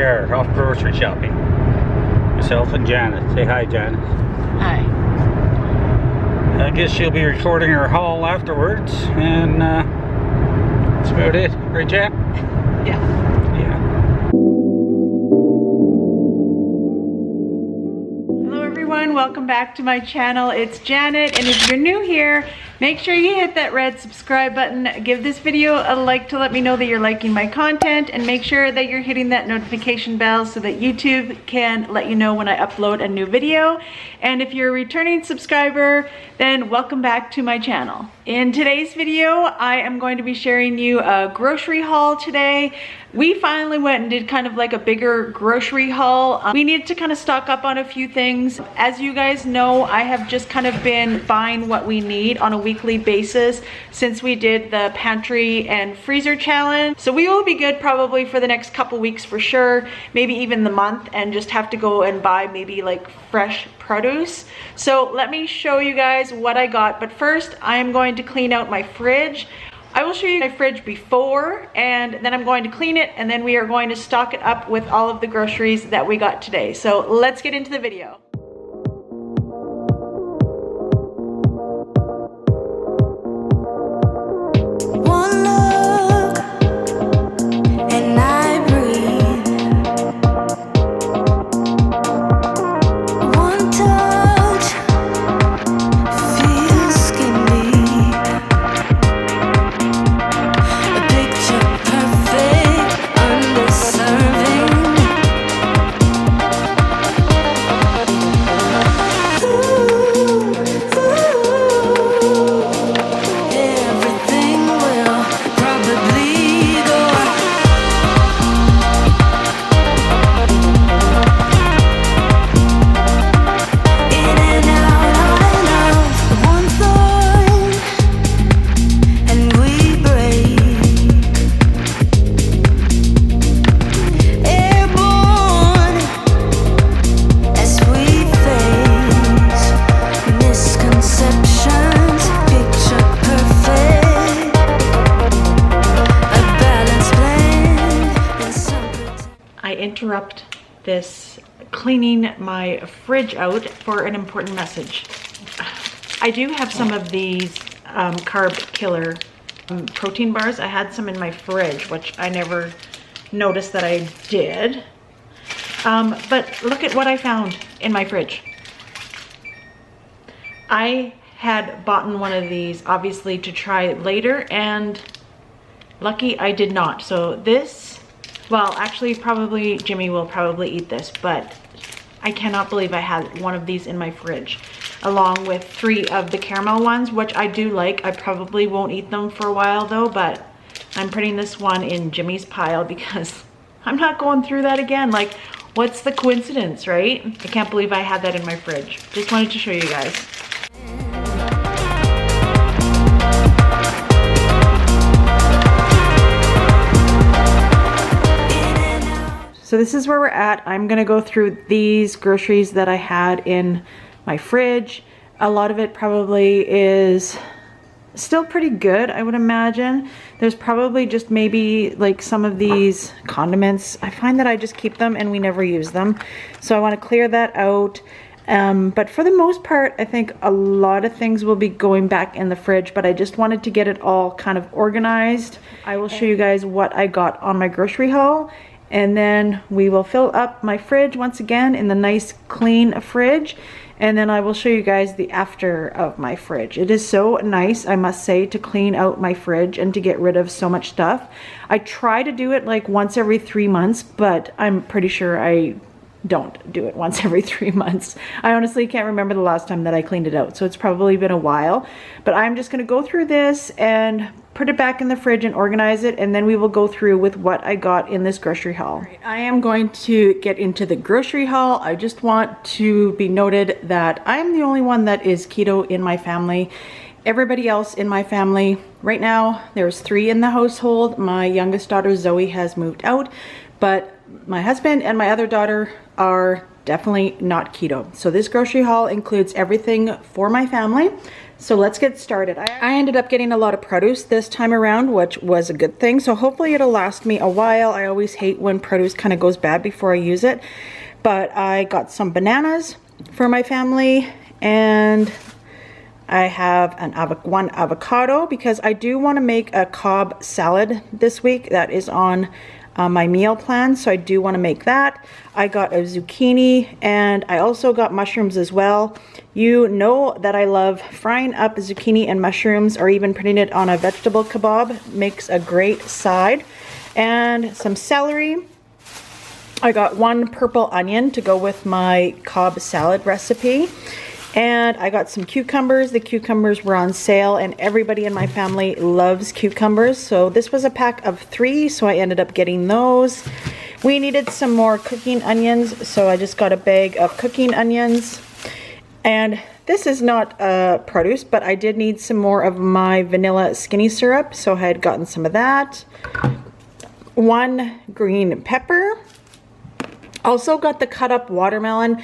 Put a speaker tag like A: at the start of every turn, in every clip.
A: are off grocery shopping. Myself and Janet. Say hi, Janet.
B: Hi.
A: I guess she'll be recording her haul afterwards, and that's about it. Right, Jan?
B: Yeah.
A: Yeah.
B: Hello everyone, welcome back to my channel. It's Janet, and if you're new here, make sure you hit that red subscribe button. Give this video a like to let me know that you're liking my content, and make sure that you're hitting that notification bell so that YouTube can let you know when I upload a new video. And if you're a returning subscriber, then welcome back to my channel. In today's video, I am going to be sharing you a grocery haul today. We finally went and did kind of like a bigger grocery haul. We needed to kind of stock up on a few things. As you guys know, I have just kind of been buying what we need on a weekly basis since we did the pantry and freezer challenge. So we will be good probably for the next couple weeks for sure, maybe even the month, and just have to go and buy maybe like fresh produce. So let me show you guys what I got. But first, I am going to clean out my fridge. I will show you my fridge before, and then I'm going to clean it, and then we are going to stock it up with all of the groceries that we got today. So let's get into the video. Interrupt this cleaning my fridge out for an important message. I do have some of these carb killer protein bars. I had some in my fridge, which I never noticed that I did. But look at what I found in my fridge. I had bought one of these obviously to try later, and lucky I did not. So this, well, actually probably Jimmy will probably eat this, but I cannot believe I had one of these in my fridge, along with 3 of the caramel ones, which I do like. I probably won't eat them for a while though, but I'm putting this one in Jimmy's pile because I'm not going through that again. Like, what's the coincidence, right? I can't believe I had that in my fridge. Just wanted to show you guys. So this is where we're at. I'm gonna go through these groceries that I had in my fridge. A lot of it probably is still pretty good, I would imagine. There's probably just maybe like some of these condiments. I find that I just keep them and we never use them. So I wanna clear that out. But for the most part, I think a lot of things will be going back in the fridge, but I just wanted to get it all kind of organized. I will show you guys what I got on my grocery haul, and then we will fill up my fridge once again in the nice clean fridge, and then I will show you guys the after of my fridge. It is so nice, I must say, to clean out my fridge and to get rid of so much stuff. I try to do it like once every 3 months, but I'm pretty sure I don't do it once every 3 months. I honestly can't remember the last time that I cleaned it out, so it's probably been a while. But I'm just gonna go through this and put it back in the fridge and organize it, and then we will go through with what I got in this grocery haul. I am going to get into the grocery haul. I just want to be noted that I am the only one that is keto in my family. Everybody else in my family, right now, there's 3 in the household. My youngest daughter, Zoe, has moved out, but my husband and my other daughter are definitely not keto. So this grocery haul includes everything for my family. So let's get started. I ended up getting a lot of produce this time around, which was a good thing. So hopefully it'll last me a while. I always hate when produce kind of goes bad before I use it. But I got some bananas for my family, and I have one avocado because I do want to make a Cobb salad this week. That is on my meal plan, so I do want to make that. I got a zucchini, and I also got mushrooms as well. You know that I love frying up zucchini and mushrooms, or even putting it on a vegetable kebab. Makes a great side. And some celery. I got one purple onion to go with my Cobb salad recipe. And I got some cucumbers. The cucumbers were on sale, and everybody in my family loves cucumbers. So this was a pack of 3, so I ended up getting those. We needed some more cooking onions, so I just got a bag of cooking onions. And this is not produce, but I did need some more of my vanilla skinny syrup, so I had gotten some of that. 1 green pepper. Also got the cut up watermelon.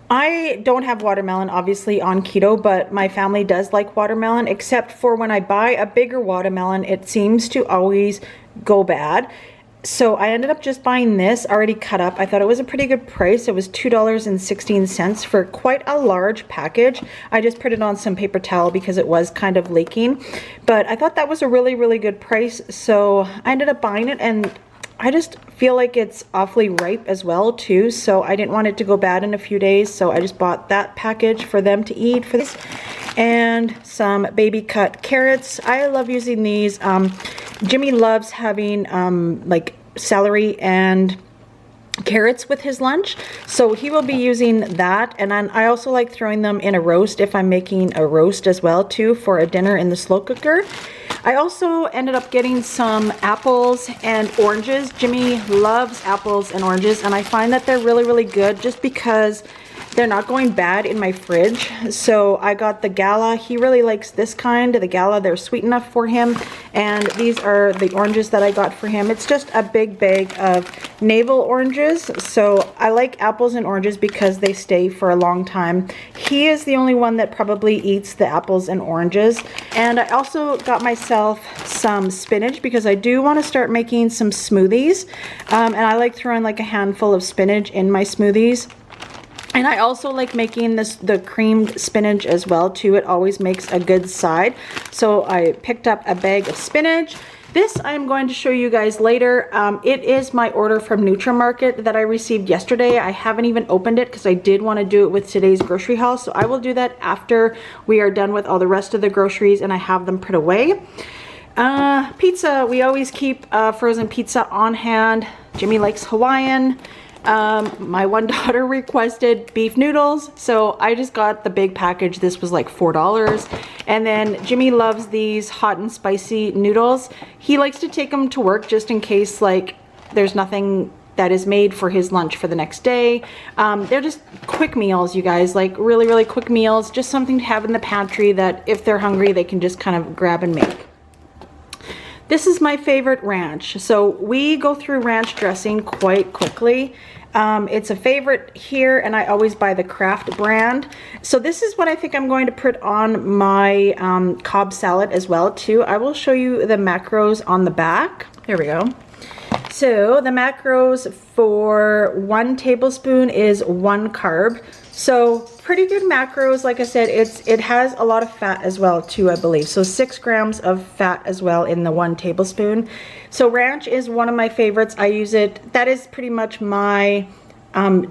B: I don't have watermelon obviously on keto, but my family does like watermelon, except for when I buy a bigger watermelon, it seems to always go bad. So I ended up just buying this already cut up. I thought it was a pretty good price. It was $2.16 for quite a large package. I just put it on some paper towel because it was kind of leaking, but I thought that was a really, really good price. So I ended up buying it, and I just feel like it's awfully ripe as well too, so I didn't want it to go bad in a few days, so I just bought that package for them to eat for this. And some baby cut carrots. I love using these. Jimmy loves having like celery and carrots with his lunch, so he will be using that. And then I also like throwing them in a roast if I'm making a roast as well too for a dinner in the slow cooker. I also ended up getting some apples and oranges. Jimmy loves apples and oranges, and I find that they're really, really good just because they're not going bad in my fridge. So I got the Gala. He really likes this kind, the Gala. They're sweet enough for him. And these are the oranges that I got for him. It's just a big bag of navel oranges. So I like apples and oranges because they stay for a long time. He is the only one that probably eats the apples and oranges. And I also got myself some spinach because I do want to start making some smoothies. And I like throwing like a handful of spinach in my smoothies. And I also like making the creamed spinach as well too. It always makes a good side. So I picked up a bag of spinach. This I'm going to show you guys later. It is my order from Naturamarket that I received yesterday. I haven't even opened it because I did want to do it with today's grocery haul. So I will do that after we are done with all the rest of the groceries and I have them put away. Pizza. We always keep frozen pizza on hand. Jimmy likes Hawaiian. My one daughter requested beef noodles, so I just got the big package. This was like $4. And then Jimmy loves these hot and spicy noodles. He likes to take them to work just in case like there's nothing that is made for his lunch for the next day. They're just quick meals, you guys, like really, really quick meals. Just something to have in the pantry that if they're hungry, they can just kind of grab and make. This is my favorite ranch. So we go through ranch dressing quite quickly. It's a favorite here, and I always buy the Kraft brand. So this is what I think I'm going to put on my Cobb salad as well too. I will show you the macros on the back. There we go. So the macros for 1 tablespoon is 1 carb. So pretty good macros. Like I said, it has a lot of fat as well too, I believe. So 6 grams of fat as well in the 1 tablespoon. So ranch is one of my favorites. I use it. That is pretty much my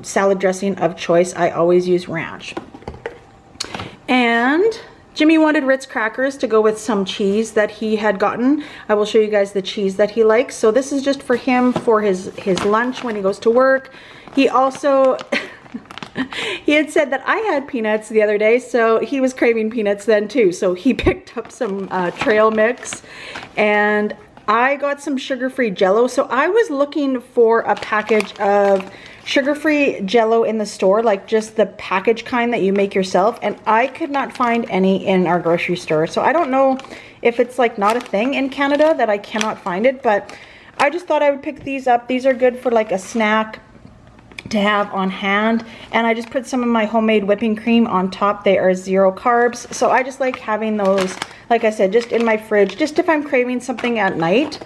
B: salad dressing of choice. I always use ranch. And Jimmy wanted Ritz crackers to go with some cheese that he had gotten. I will show you guys the cheese that he likes. So this is just for him for his lunch when he goes to work. He also he had said that I had peanuts the other day, so he was craving peanuts then too. So he picked up some trail mix, and I got some sugar-free Jell-O. So I was looking for a package of sugar-free Jell-O in the store, like just the package kind that you make yourself, and I could not find any in our grocery store. So I don't know if it's like not a thing in Canada that I cannot find it, but I just thought I would pick these up. These are good for like a snack to have on hand. And I just put some of my homemade whipping cream on top. They are 0 carbs, so I just like having those, like I said, just in my fridge, just if I'm craving something at night.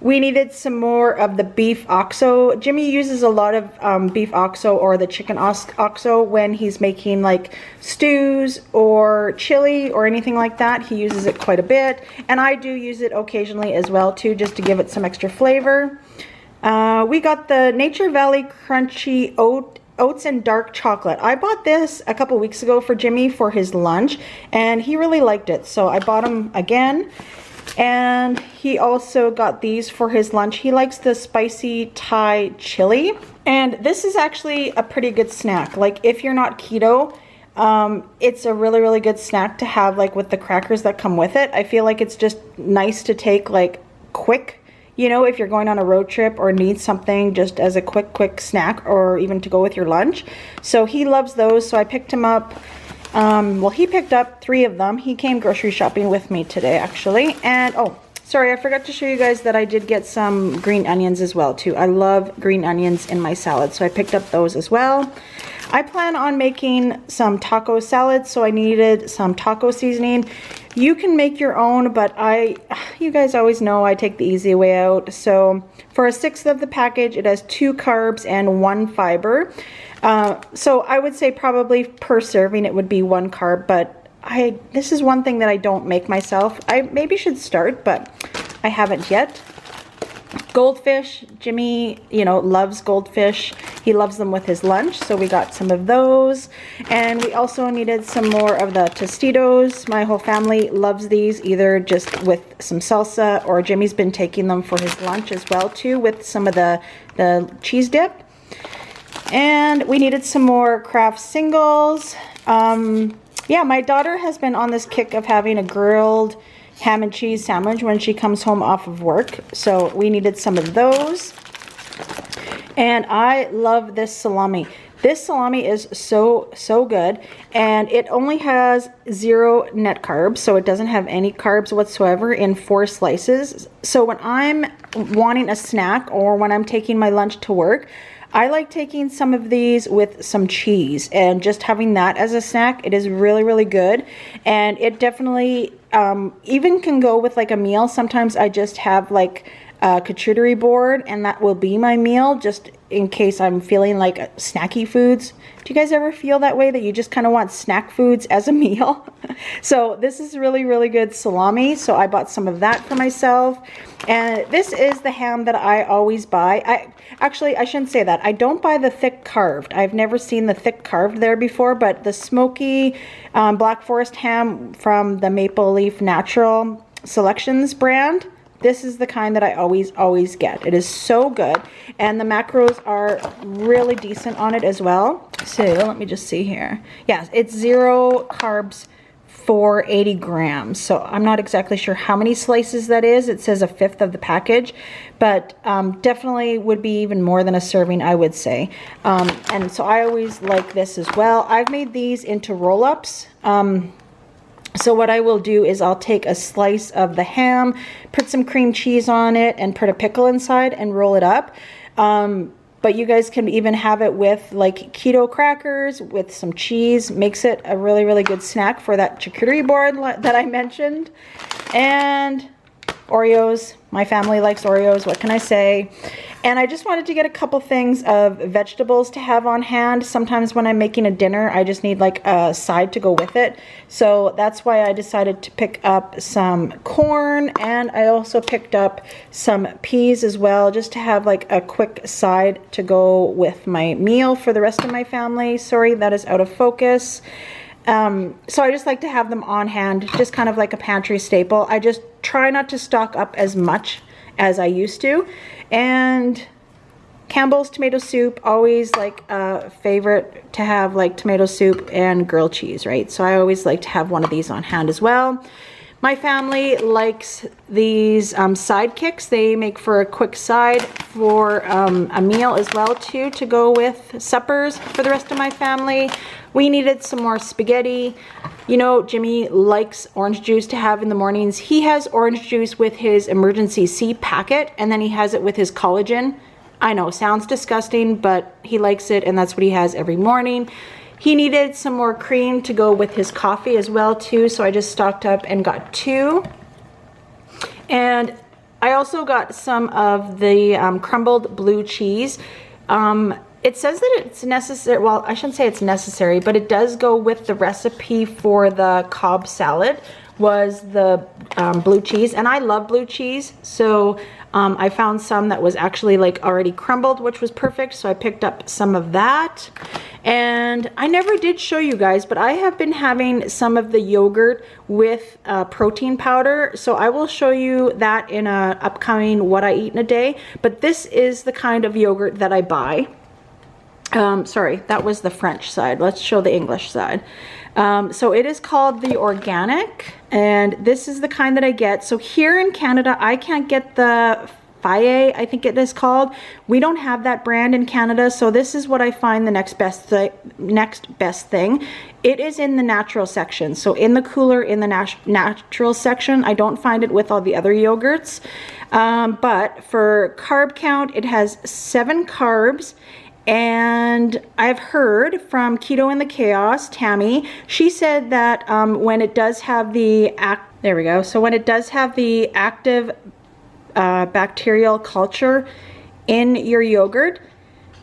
B: We needed some more of the beef oxo. Jimmy uses a lot of beef oxo or the chicken oxo when he's making like stews or chili or anything like that. He uses it quite a bit, and I do use it occasionally as well too, just to give it some extra flavor. We got the Nature Valley Crunchy Oats and Dark Chocolate. I bought this a couple weeks ago for Jimmy for his lunch, and he really liked it, so I bought him again. And he also got these for his lunch. He likes the spicy Thai chili, and this is actually a pretty good snack. Like if you're not keto, it's a really good snack to have, like with the crackers that come with it. I feel like it's just nice to take like quick, you know, if you're going on a road trip or need something just as a quick snack, or even to go with your lunch. So he loves those, so I picked him up. Well, he picked up 3 of them. He came grocery shopping with me today, actually. And, oh, sorry, I forgot to show you guys that I did get some green onions as well, too. I love green onions in my salad, so I picked up those as well. I plan on making some taco salad, so I needed some taco seasoning. You can make your own, but you guys always know I take the easy way out. So for 1/6 of the package, it has 2 carbs and 1 fiber. So I would say probably per serving it would be 1 carb, but this is one thing that I don't make myself. I maybe should start, but I haven't yet. Goldfish, Jimmy, you know, loves goldfish. He loves them with his lunch, so we got some of those. And we also needed some more of the Tostitos. My whole family loves these, either just with some salsa, or Jimmy's been taking them for his lunch as well too, with some of the cheese dip. And we needed some more Kraft singles. Yeah, my daughter has been on this kick of having a grilled ham and cheese sandwich when she comes home off of work. So we needed some of those. And I love this salami. This salami is so good, and it only has 0 net carbs, so it doesn't have any carbs whatsoever in 4 slices. So when I'm wanting a snack or when I'm taking my lunch to work, I like taking some of these with some cheese and just having that as a snack. It is really good, and it definitely even can go with like a meal. Sometimes I just have like a charcuterie board, and that will be my meal, just in case I'm feeling like snacky foods. Do you guys ever feel that way, that you just kind of want snack foods as a meal? So this is really good salami, so I bought some of that for myself. And this is the ham that I always buy. Actually, I shouldn't say that. I don't buy the thick carved. I've never seen the thick carved there before, but the smoky Black Forest ham from the Maple Leaf Natural Selections brand, this is the kind that I always get. It is so good, and the macros are really decent on it as well. So let me just see here. Yeah, it's 0 carbs for 80 grams. So I'm not exactly sure how many slices that is. It says 1/5 of the package, but definitely would be even more than a serving, I would say. And so I always like this as well. I've made these into roll-ups. So what I will do is I'll take a slice of the ham, put some cream cheese on it, and put a pickle inside and roll it up. But you guys can even have it with like keto crackers with some cheese. Makes it a really good snack for that charcuterie board that I mentioned. And Oreos. My family likes Oreos, what can I say? And I just wanted to get a couple things of vegetables to have on hand. Sometimes when I'm making a dinner, I just need like a side to go with it. So that's why I decided to pick up some corn, and I also picked up some peas as well, just to have like a quick side to go with my meal for the rest of my family. Sorry, that is out of focus. So I just like to have them on hand, just kind of like a pantry staple. I just try not to stock up as much as I used to. And Campbell's tomato soup, always like a favorite to have, like tomato soup and grilled cheese, right? So I always like to have one of these on hand as well. My family likes these sidekicks. They make for a quick side for a meal as well too, to go with suppers for the rest of my family. We needed some more spaghetti. You know, Jimmy likes orange juice to have in the mornings. He has orange juice with his emergency C packet, and then he has it with his collagen I know, sounds disgusting, but he likes it and that's what he has every morning. He needed some more cream to go with his coffee as well too, so I just stocked up and got 2. And I also got some of the crumbled blue cheese. It says that it's necessary, well, I shouldn't say it's necessary, but it does go with the recipe for the Cobb salad, was the blue cheese. And I love blue cheese, so I found some that was actually like already crumbled, which was perfect, so I picked up some of that. And I never did show you guys, but I have been having some of the yogurt with protein powder, so I will show you that in a upcoming what I eat in a day. But this is the kind of yogurt that I buy. Sorry, that was the French side. Let's show the English side. So it is called the organic, and this is the kind that I get. So here in Canada, I can't get the Faye, I think it is called. We don't have that brand in Canada, so this is what I find the next best thing. It is in the natural section, so in the cooler in the natural section. I don't find it with all the other yogurts, but for carb count, it has 7 carbs. And I've heard from Keto in the Chaos, Tammy, she said that when it does have the when it does have the active bacterial culture in your yogurt,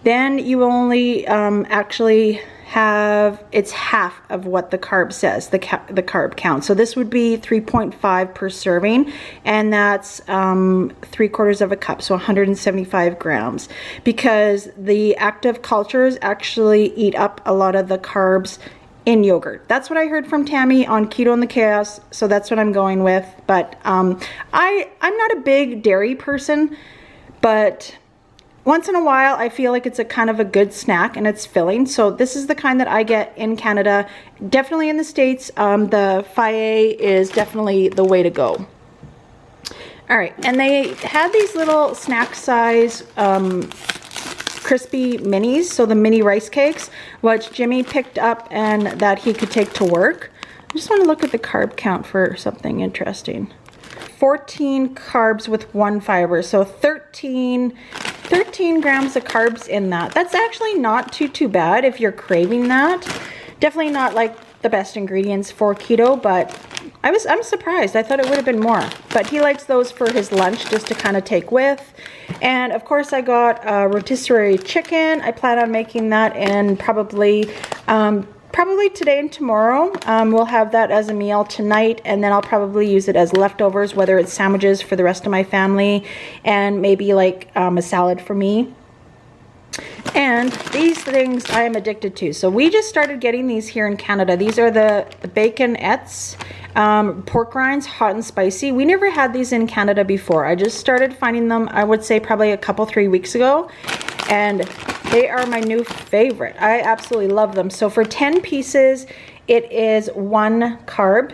B: then you only actually have, it's half of what the carb says, the carb count. So this would be 3.5 per serving, and that's 3/4 of a cup, so 175 grams, because the active cultures actually eat up a lot of the carbs in yogurt. That's what I heard from Tammy on Keto in the Chaos, so that's what I'm going with. But I'm not a big dairy person, but once in a while I feel like it's a kind of a good snack and it's filling. So this is the kind that I get in Canada. Definitely in the States, the Faye is definitely the way to go. All right, and they had these little snack size crispy minis, so the mini rice cakes, which Jimmy picked up and that he could take to work. I just want to look at the carb count for something interesting. 14 carbs with 1 fiber, so 13 grams of carbs in that. That's actually not too bad if you're craving that. Definitely not like the best ingredients for keto, but I'm surprised. I thought it would have been more, but he likes those for his lunch just to kind of take with. And of course I got rotisserie chicken. I plan on making that, and probably today and tomorrow. We'll have that as a meal tonight, and then I'll probably use it as leftovers, whether it's sandwiches for the rest of my family and maybe like a salad for me. And these things I am addicted to. So we just started getting these here in Canada. These are the Baconettes pork rinds, hot and spicy. We never had these in Canada before. I just started finding them, I would say probably a couple, 3 weeks ago. And they are my new favorite. I absolutely love them. So for 10 pieces, it is 1 carb.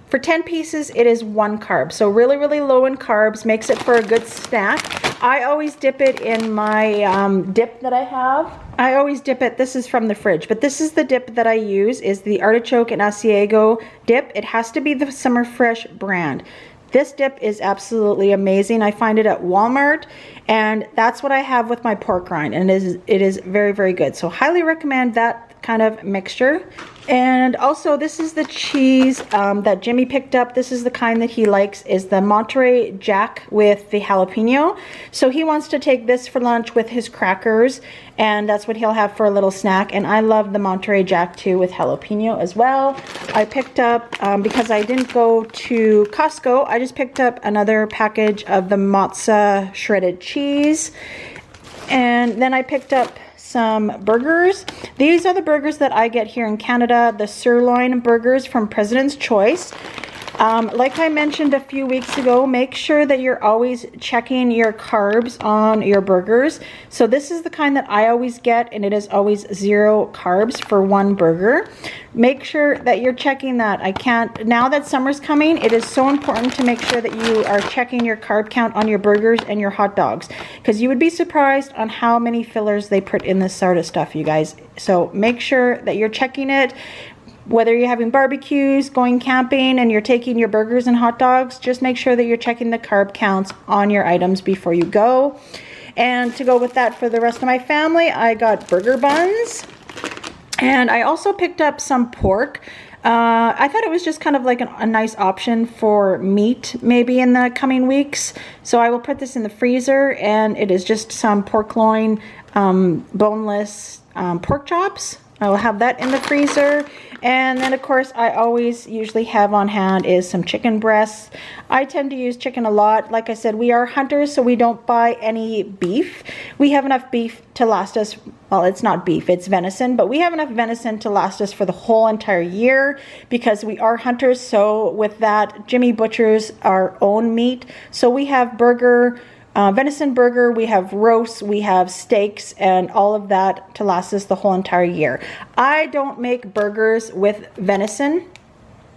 B: For 10 pieces, it is 1 carb. So really, really low in carbs, makes it for a good snack. I always dip it in my dip that I have. I always dip it, this is from the fridge, but this is the dip that I use, is the artichoke and Asiago dip. It has to be the Summer Fresh brand. This dip is absolutely amazing. I find it at Walmart, and that's what I have with my pork rind, and it is very, very good. So highly recommend that kind of mixture. And also this is the cheese that Jimmy picked up. This is the kind that he likes, is the Monterey Jack with the jalapeno. So he wants to take this for lunch with his crackers, and that's what he'll have for a little snack. And I love the Monterey Jack too with jalapeno as well. I picked up, because I didn't go to Costco, I just picked up another package of the mozzarella shredded cheese. And then I picked up some burgers. These are the burgers that I get here in Canada, the sirloin burgers from President's Choice. Like I mentioned a few weeks ago, make sure that you're always checking your carbs on your burgers. So this is the kind that I always get, and it is always 0 carbs for 1 burger. Make sure that you're checking that. Now that summer's coming, it is so important to make sure that you are checking your carb count on your burgers and your hot dogs, because you would be surprised on how many fillers they put in this sort of stuff, you guys. So make sure that you're checking it. Whether you're having barbecues, going camping, and you're taking your burgers and hot dogs, just make sure that you're checking the carb counts on your items before you go. And to go with that for the rest of my family, I got burger buns. And I also picked up some pork. I thought it was just kind of like a nice option for meat maybe in the coming weeks. So I will put this in the freezer, and it is just some pork loin, boneless pork chops. I will have that in the freezer. And then of course I always usually have on hand is some chicken breasts. I tend to use chicken a lot. Like I said, we are hunters, so we don't buy any beef. We have enough beef to last us, well, it's not beef, it's venison, but we have enough venison to last us for the whole entire year because we are hunters. So with that, Jimmy butchers our own meat. So we have venison burger, we have roasts, we have steaks, and all of that to last us the whole entire year. I don't make burgers with venison.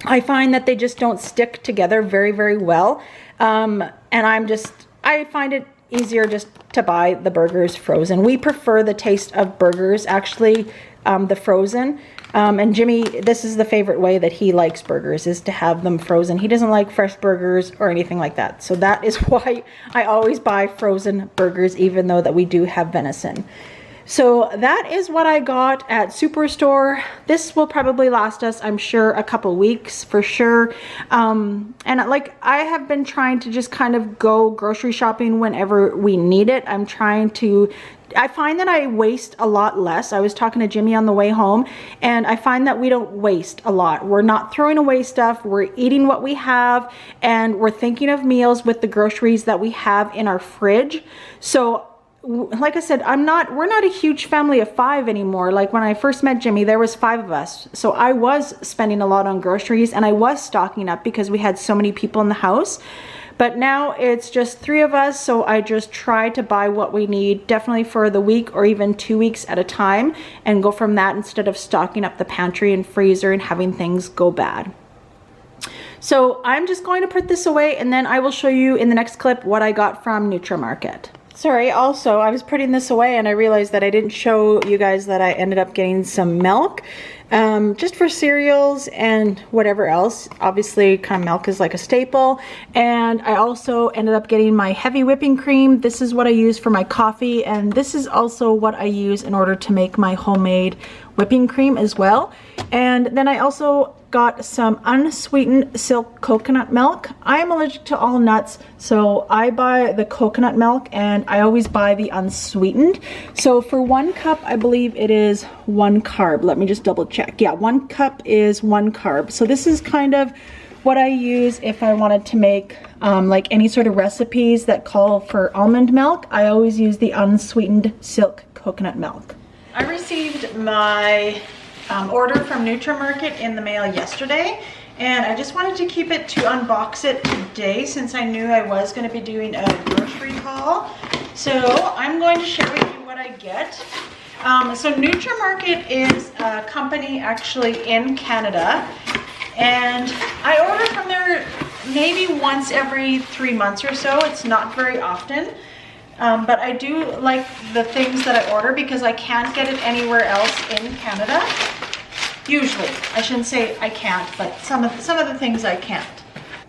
B: I find that they just don't stick together very, very well. And I find it easier just to buy the burgers frozen. We prefer the taste of burgers, actually, the frozen. And Jimmy, this is the favorite way that he likes burgers, is to have them frozen. He doesn't like fresh burgers or anything like that. So that is why I always buy frozen burgers, even though that we do have venison. So that is what I got at Superstore. This will probably last us, I'm sure, a couple weeks for sure. And like, I have been trying to just kind of go grocery shopping whenever we need it. I find that I waste a lot less. I was talking to Jimmy on the way home, and I find that we don't waste a lot. We're not throwing away stuff. We're eating what we have, and we're thinking of meals with the groceries that we have in our fridge. So like I said, we're not a huge family of 5 anymore. Like when I first met Jimmy, there was 5 of us. So I was spending a lot on groceries, and I was stocking up because we had so many people in the house. But now it's just 3 of us, so I just try to buy what we need, definitely for the week or even 2 weeks at a time, and go from that instead of stocking up the pantry and freezer and having things go bad. So I'm just going to put this away, and then I will show you in the next clip what I got from Naturamarket. Sorry, also, I was putting this away and I realized that I didn't show you guys that I ended up getting some milk. Just for cereals and whatever else. Obviously, kind of milk is like a staple. And I also ended up getting my heavy whipping cream. This is what I use for my coffee, and this is also what I use in order to make my homemade whipping cream as well. And then I also got some unsweetened silk coconut milk. I am allergic to all nuts, so I buy the coconut milk, and I always buy the unsweetened. So for 1 cup, I believe it is 1 carb. Let me just double check. Yeah, 1 cup is 1 carb. So this is kind of what I use if I wanted to make like any sort of recipes that call for almond milk. I always use the unsweetened silk coconut milk. I received my order from Naturamarket in the mail yesterday, and I just wanted to keep it to unbox it today since I knew I was going to be doing a grocery haul. So I'm going to share with you what I get. So Naturamarket is a company actually in Canada, and I order from there maybe once every 3 months or so. It's not very often. But I do like the things that I order because I can't get it anywhere else in Canada. Usually. I shouldn't say I can't, but some of the things I can't.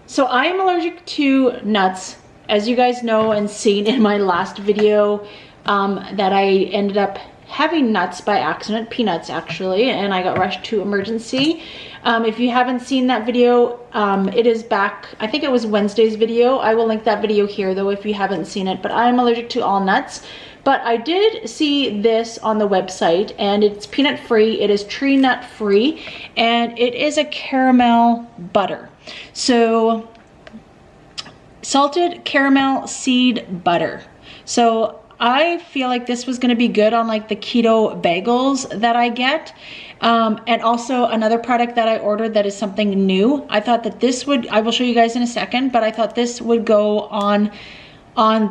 B: So I am allergic to nuts, as you guys know and seen in my last video, that I ended up having nuts by accident, peanuts actually, and I got rushed to emergency. If you haven't seen that video, it is back, I think it was Wednesday's video. I will link that video here though if you haven't seen it, but I'm allergic to all nuts. But I did see this on the website, and it's peanut free, it is tree nut free, and it is a caramel butter. So salted caramel seed butter. So I feel like this was gonna be good on like the keto bagels that I get. And also another product that I ordered that is something new. I thought that this would, I will show you guys in a second, but I thought this would go on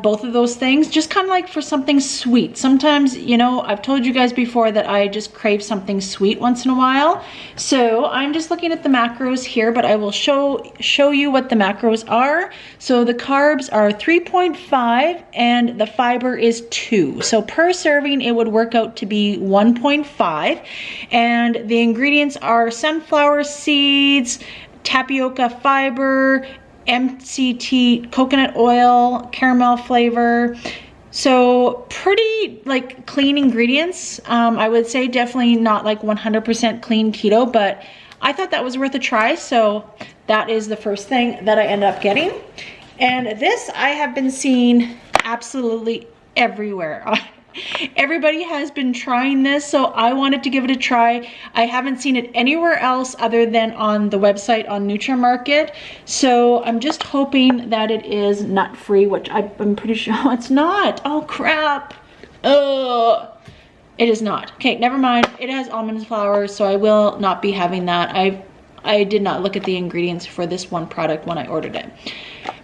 B: both of those things, just kind of like for something sweet. Sometimes, you know, I've told you guys before that I just crave something sweet once in a while. So I'm just looking at the macros here, but I will show you what the macros are. So the carbs are 3.5 and the fiber is 2. So per serving, it would work out to be 1.5. And the ingredients are sunflower seeds, tapioca fiber, MCT coconut oil, caramel flavor, So pretty like clean ingredients. I would say definitely not like 100% clean keto, but I thought that was worth a try. So that is the first thing that I ended up getting. And this I have been seeing absolutely everywhere. Everybody has been trying this, so I wanted to give it a try. I haven't seen it anywhere else other than on the website on Naturamarket. So I'm just hoping that it is nut-free, which I'm pretty sure it's not. Oh crap. Ugh. It is not. Okay, never mind. It has almond flour, so I will not be having that. I did not look at the ingredients for this one product when I ordered it.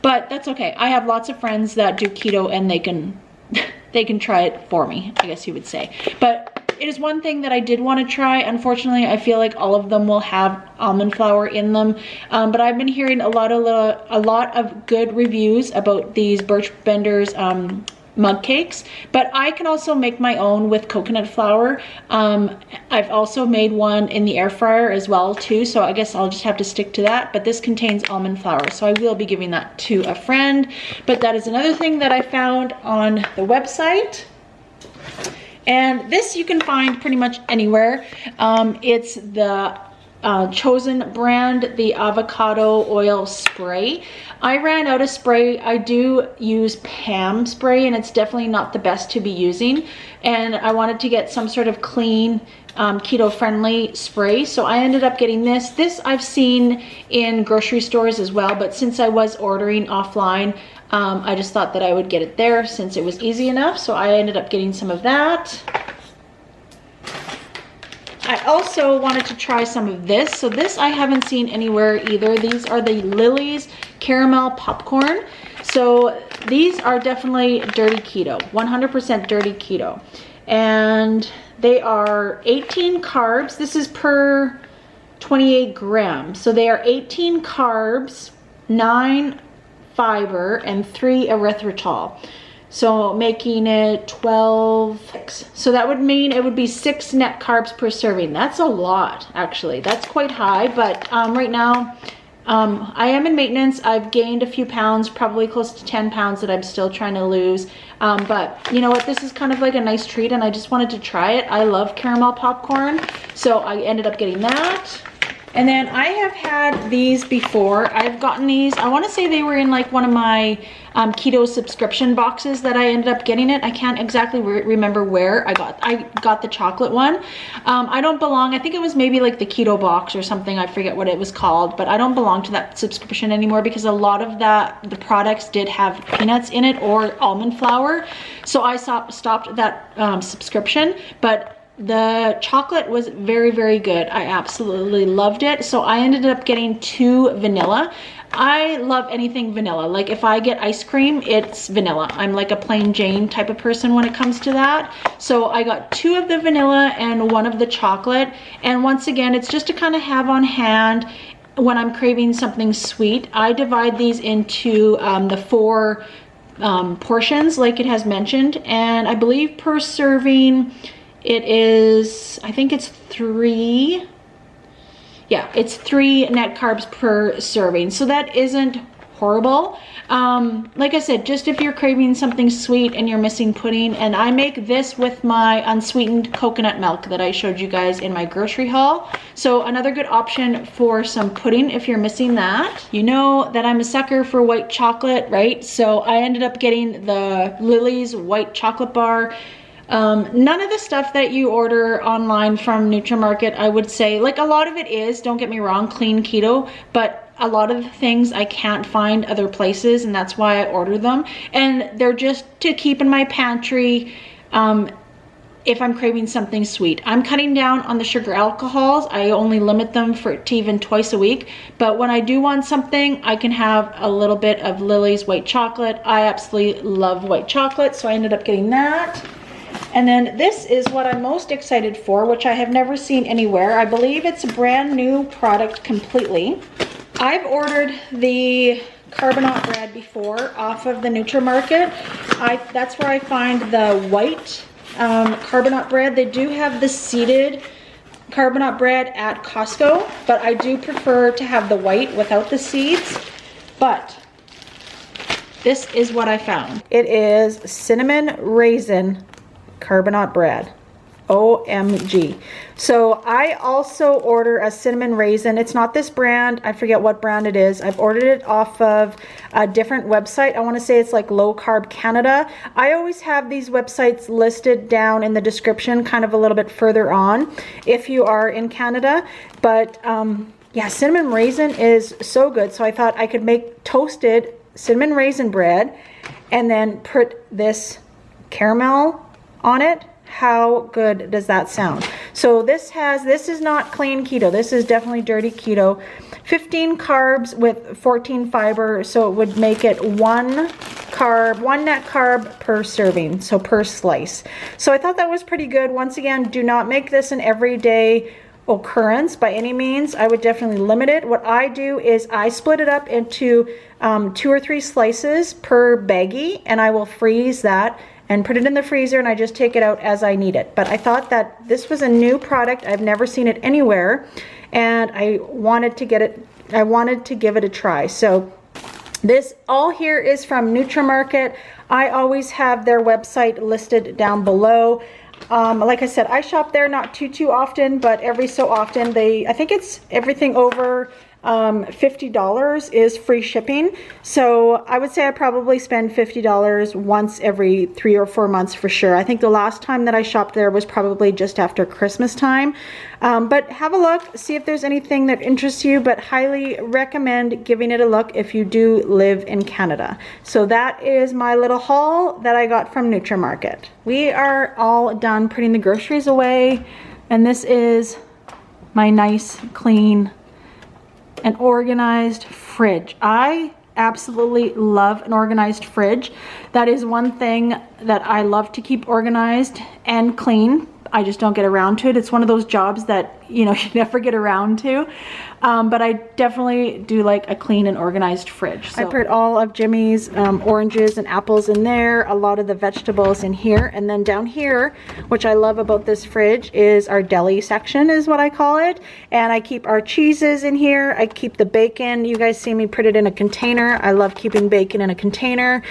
B: But that's okay. I have lots of friends that do keto and they can try it for me, I guess you would say. But it is one thing that I did want to try. Unfortunately, I feel like all of them will have almond flour in them. But I've been hearing a lot of good reviews about these Birch Benders mug cakes, but I can also make my own with coconut flour. I've also made one in the air fryer as well too, so I guess I'll just have to stick to that. But this contains almond flour, so I will be giving that to a friend. But that is another thing that I found on the website. And this you can find pretty much anywhere. It's the chosen brand, the Avocado Oil Spray. I ran out of spray. I do use Pam spray, and it's definitely not the best to be using. And I wanted to get some sort of clean, keto-friendly spray, so I ended up getting this. This I've seen in grocery stores as well, but since I was ordering offline, I just thought that I would get it there since it was easy enough, so I ended up getting some of that. I also wanted to try some of this. So this I haven't seen anywhere either. These are the Lilies caramel popcorn. So these are definitely dirty keto, 100% dirty keto. And they are 18 carbs. This is per 28 grams. So they are 18 carbs, 9 fiber, and 3 erythritol. So making it 12. So that would mean it would be 6 net carbs per serving. That's a lot, actually. That's quite high, but right now I am in maintenance. I've gained a few pounds, probably close to 10 pounds that I'm still trying to lose. But you know what? This is kind of like a nice treat, and I just wanted to try it. I love caramel popcorn, so I ended up getting that. And then I have had these before. I've gotten these, I want to say they were in like one of my keto subscription boxes that I ended up getting it. I can't exactly remember where I got the chocolate one. I don't belong, I think it was maybe like the keto box or something. I forget what it was called, but I don't belong to that subscription anymore because a lot of the products did have peanuts in it or almond flour. So I stopped that subscription, but the chocolate was very, very good. I absolutely loved it. So I ended up getting 2 vanilla. I love anything vanilla. Like if I get ice cream, it's vanilla. I'm like a plain Jane type of person when it comes to that. So I got 2 of the vanilla and 1 of the chocolate. And once again, it's just to kind of have on hand when I'm craving something sweet. I divide these into the 4 portions like it has mentioned. And I believe per serving, it is, I think it's 3. Yeah, it's 3 net carbs per serving. So that isn't horrible. Like I said, just if you're craving something sweet and you're missing pudding, and I make this with my unsweetened coconut milk that I showed you guys in my grocery haul. So another good option for some pudding if you're missing that. You know that I'm a sucker for white chocolate, right? So I ended up getting the Lilies white chocolate bar. None of the stuff that you order online from Naturamarket, I would say, like a lot of it is, don't get me wrong, clean keto, but a lot of the things I can't find other places, and that's why I order them. And they're just to keep in my pantry if I'm craving something sweet. I'm cutting down on the sugar alcohols. I only limit them to even twice a week. But when I do want something, I can have a little bit of Lily's white chocolate. I absolutely love white chocolate, so I ended up getting that. And then this is what I'm most excited for, which I have never seen anywhere. I believe it's a brand new product completely. I've ordered the carbonate bread before off of the Naturamarket. That's where I find the white carbonate bread. They do have the seeded carbonate bread at Costco, but I do prefer to have the white without the seeds. But this is what I found. It is cinnamon raisin carbonate bread. OMG. So I also order a cinnamon raisin. It's not this brand. I forget what brand it is. I've ordered it off of a different website. I want to say it's like Low Carb Canada. I always have these websites listed down in the description, kind of a little bit further on if you are in Canada. But yeah, cinnamon raisin is so good. So I thought I could make toasted cinnamon raisin bread and then put this caramel on it. How good does that sound? So this is not clean keto. This is definitely dirty keto. 15 carbs with 14 fiber. So it would make it one net carb per serving. So per slice. So I thought that was pretty good. Once again, do not make this an everyday occurrence by any means. I would definitely limit it. What I do is I split it up into 2 or 3 slices per baggie, and I will freeze that and put it in the freezer, and I just take it out as I need it. But I thought that this was a new product. I've never seen it anywhere, and I wanted to get it. I wanted to give it a try. So this all here is from Naturamarket. I always have their website listed down below. Like I said, I shop there not too often, but every so often I think it's everything over $50 is free shipping. So I would say I probably spend $50 once every 3 or 4 months for sure. I think the last time that I shopped there was probably just after Christmas time. But have a look, see if there's anything that interests you, but highly recommend giving it a look if you do live in Canada. So that is my little haul that I got from Naturamarket. We are all done putting the groceries away, and this is my nice, clean, an organized fridge. I absolutely love an organized fridge. That is one thing that I love to keep organized and clean. I just don't get around to it. It's one of those jobs that, you know, you never get around to. But I definitely do like a clean and organized fridge. So I put all of Jimmy's oranges and apples in there, a lot of the vegetables in here, and then down here, which I love about this fridge, is our deli section is what I call it. And I keep our cheeses in here. I keep the bacon. You guys see me put it in a container. I love keeping bacon in a container,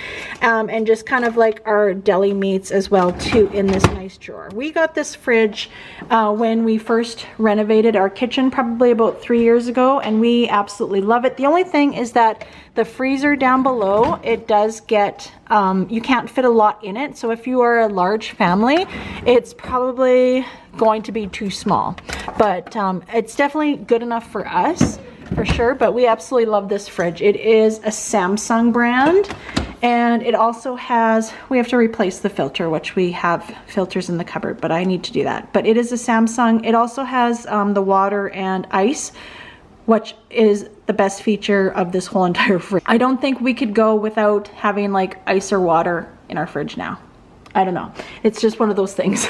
B: and just kind of like our deli meats as well too in this nice drawer. We got this fridge when we first renovated our kitchen probably about 3 years ago, and we absolutely love it. The only thing is that the freezer down below, it does get, you can't fit a lot in it. So if you are a large family, it's probably going to be too small. But it's definitely good enough for us, for sure. But we absolutely love this fridge. It is a Samsung brand. And it also has, we have to replace the filter, which we have filters in the cupboard, but I need to do that. But it is a Samsung. It also has the water and ice, which is the best feature of this whole entire fridge. I don't think we could go without having like ice or water in our fridge now. I don't know. It's just one of those things.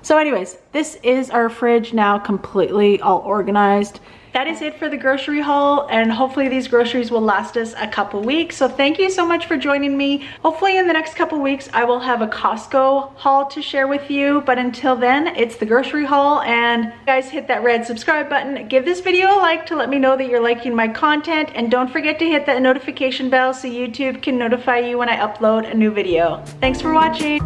B: So anyways, this is our fridge now completely all organized. That is it for the grocery haul, and hopefully these groceries will last us a couple weeks. So thank you so much for joining me. Hopefully in the next couple weeks I will have a Costco haul to share with you, but until then it's the grocery haul. And guys, hit that red subscribe button, give this video a like to let me know that you're liking my content, and don't forget to hit that notification bell so YouTube can notify you when I upload a new video. Thanks for watching.